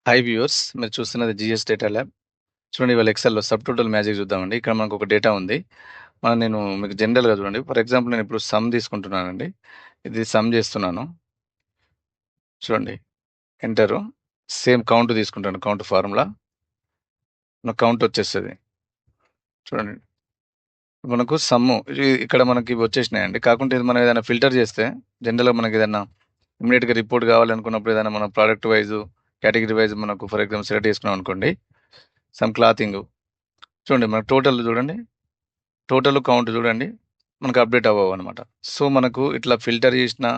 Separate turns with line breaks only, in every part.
Hi viewers, మీరు చూస్తున్నది GS data lab. చూడండి, ఇవాళ ఎక్సెల్‌లో సబ్ టోటల్ మ్యాజిక్ చూద్దామండి. ఇక్కడ మనకు ఒక డేటా ఉంది. నేను మీకు జనరల్‌గా చూడండి. ఫర్ ఎగ్జాంపుల్ నేను ఇప్పుడు సమ్ తీసుకుంటున్నానండి. ఇది సమ్ చేస్తున్నాను. చూడండి, ఎంటరు. సేమ్ కౌంట్ తీసుకుంటాను. Count formula. నాకు కౌంట్ వచ్చేస్తది. చూడండి, మనకు సమ్ము ఇక్కడ మనకి ఇవి వచ్చేసినాయండి. కాకుంటే ఇది మనం ఏదైనా ఫిల్టర్ చేస్తే జనరల్‌గా మనకి ఏదైనా ఇమ్మీడియేట్‌గా రిపోర్ట్ కావాలనుకున్నప్పుడు ఏదైనా మనం ప్రోడక్ట్ వైస్, కేటగిరీ వైస్ మనకు ఫర్ ఎగ్జాంపుల్ సెలెక్ట్ చేసుకున్నాం అనుకోండి. సమ్ క్లాతింగ్ చూడండి, మనకు టోటల్ చూడండి. టోటల్ కౌంట్ చూడండి, మనకు అప్డేట్ అవ్వవన్నమాట. సో, మనకు ఇట్లా ఫిల్టర్ చేసినా,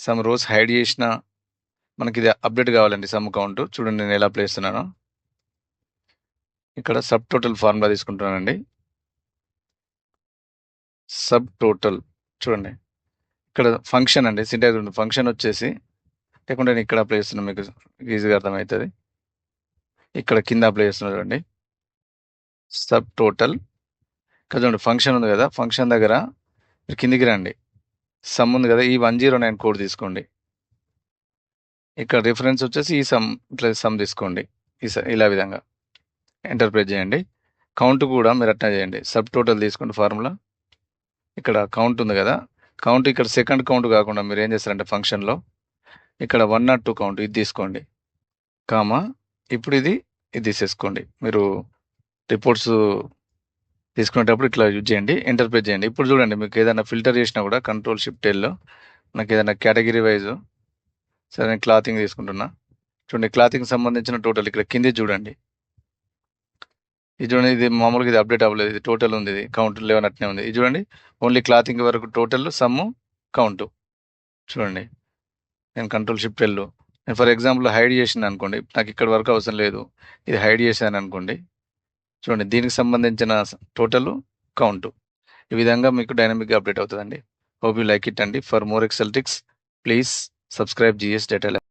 సమ్ రోస్ హైడ్ చేసినా, మనకిది అప్డేట్ కావాలండి సమ్ కౌంట్. చూడండి నేను ఎలా అప్లై చేస్తున్నానో. ఇక్కడ సబ్ టోటల్ ఫార్ములా తీసుకుంటున్నానండి. సబ్ టోటల్ చూడండి, ఇక్కడ ఫంక్షన్ అండి. సింటాక్స్ ఫంక్షన్ వచ్చేసి, లేకుంటే నేను ఇక్కడ అప్లై చేస్తున్నాను, మీకు ఈజీగా అర్థమవుతుంది. ఇక్కడ కింద అప్లై చేస్తున్నా చూడండి. సబ్ టోటల్ ఇక్కడ చూడండి, ఫంక్షన్ ఉంది కదా, ఫంక్షన్ దగ్గర మీరు కిందికి రండి. సమ్ ఉంది కదా, ఈ 109 కోడ్ తీసుకోండి. ఇక్కడ రిఫరెన్స్ వచ్చేసి ఈ సమ్, ఇట్లా సమ్ తీసుకోండి. ఇలా విధంగా ఎంటర్ ప్రెస్ చేయండి. కౌంట్ కూడా మీరు అట్లా చేయండి. సబ్ టోటల్ తీసుకోండి ఫార్ములా. ఇక్కడ కౌంట్ ఉంది కదా, కౌంట్ ఇక్కడ సెకండ్ కౌంట్ కాకుండా మీరు ఏం చేస్తారంటే ఫంక్షన్లో ఇక్కడ 102 కౌంట్ ఇది తీసుకోండి. కామా ఇప్పుడు ఇది తీసేసుకోండి. మీరు రిపోర్ట్స్ తీసుకునేటప్పుడు ఇట్లా యూజ్ చేయండి. ఎంటర్ ప్రెస్ చేయండి. ఇప్పుడు చూడండి, మీకు ఏదైనా ఫిల్టర్ చేసినా కూడా కంట్రోల్ షిఫ్ట్ ఎల్లో నాకు ఏదైనా కేటగిరీ వైజ్, సరే నేను క్లాతింగ్ తీసుకుంటున్నా. చూడండి, క్లాతింగ్ సంబంధించిన టోటల్ ఇక్కడ కింది చూడండి. ఇది చూడండి, ఇది మామూలుగా ఇది అప్డేట్ అవ్వలేదు. ఇది టోటల్ ఉంది, ఇది కౌంట్ 11 అట్నే ఉంది. ఇది చూడండి, ఓన్లీ క్లాతింగ్ వరకు టోటల్, సమ్ము, కౌంట్. చూడండి, నేను కంట్రోల్ షిఫ్ట్ ఎల్, నేను ఫర్ ఎగ్జాంపుల్ హైడ్ చేసింది అనుకోండి, నాకు ఇక్కడ వరకు అవసరం లేదు, ఇది హైడ్ చేశాను అనుకోండి. చూడండి, దీనికి సంబంధించిన టోటల్, కౌంట్. ఈ విధంగా మీకు డైనమిక్గా అప్డేట్ అవుతుందండి. హోప్ యూ లైక్ ఇట్ అండి. For more excel tricks please subscribe GS data lab.